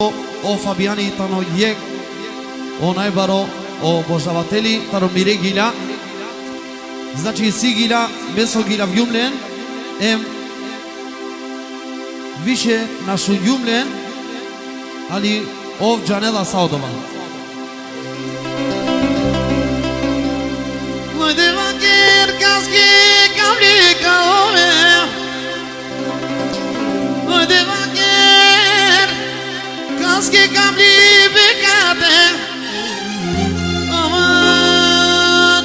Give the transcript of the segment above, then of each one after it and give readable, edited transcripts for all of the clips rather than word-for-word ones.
O Fabiani tano jek, o najbaro, o Božavateli, tano mire gila. Znači si gila, meso gila vjumlen, više našu vjumlen, ali ov Janela Saudova. Hajde vakir kaski kamli kaove, hajde vakir kaski kamli bekate, aman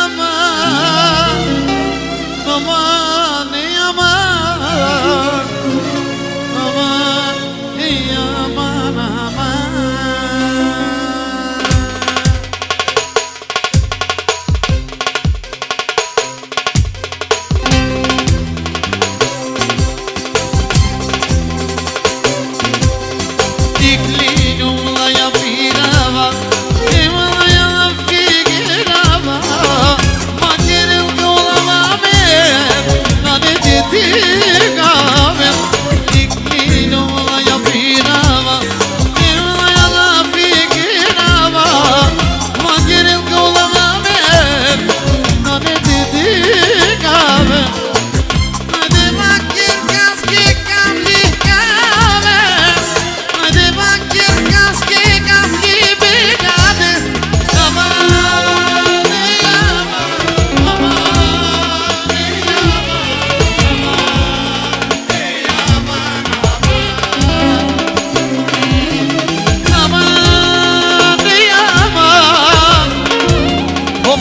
aman, aman aman, aman aman aman.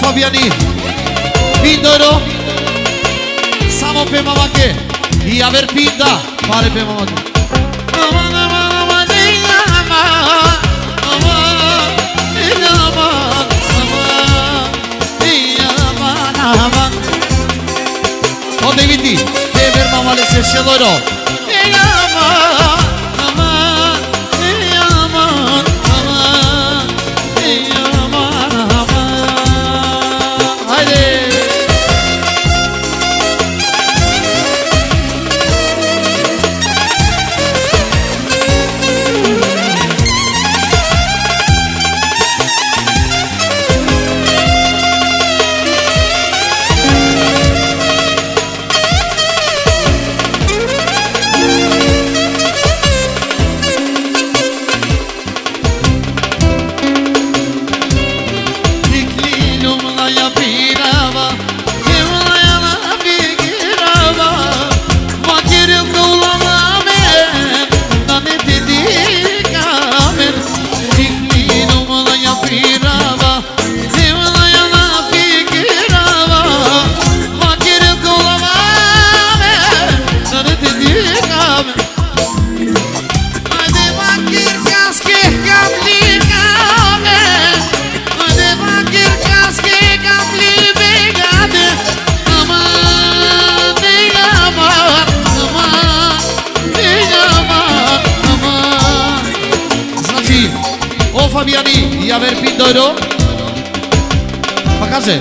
Fabiani, Pindoro, samo pe mamake, i aver pinda, pare pe mamake. Aman aman aman aman, aman aman aman aman. O Davidi, dever mamale se şeloro. Aman aman aman aman aman aman. Haydi. Fabiani, i aver Pindoro. Pokażę.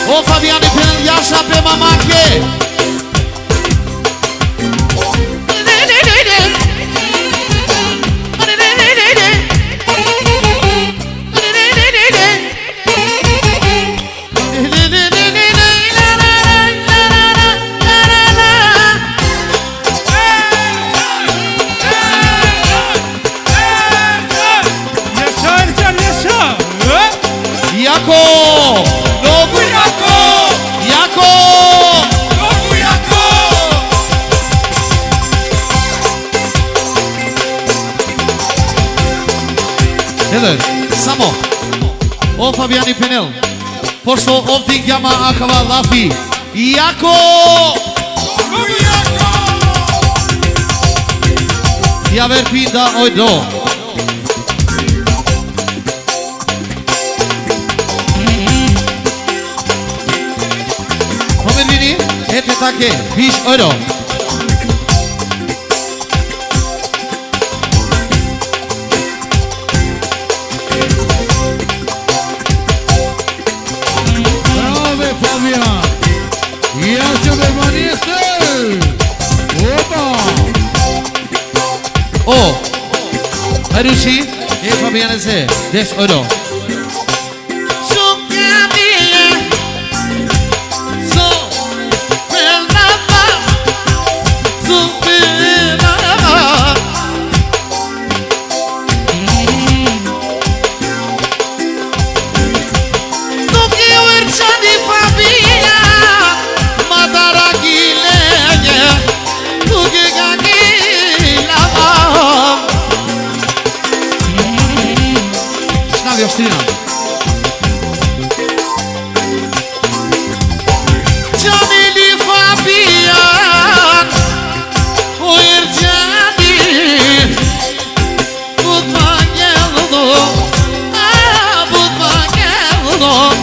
O Fabiani pe Iașa pe mamake. Iaco! Nogu Iaco! Iaco! Nogu Iaco! Ede, samo. O Fabiani Penel. Pošto ovdje gama akava lafi. Jako! Ja verpi da ojdo. Pomedlini, ete take, biš ojdo. O, Harushi, Fabiana se, deş oro. Justina. Caneli Fabian, oyer cani, butma geldo, butma geldo.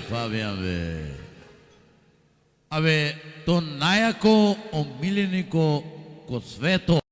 Fabian be. Abe, to najako omiljeniku kod sveto.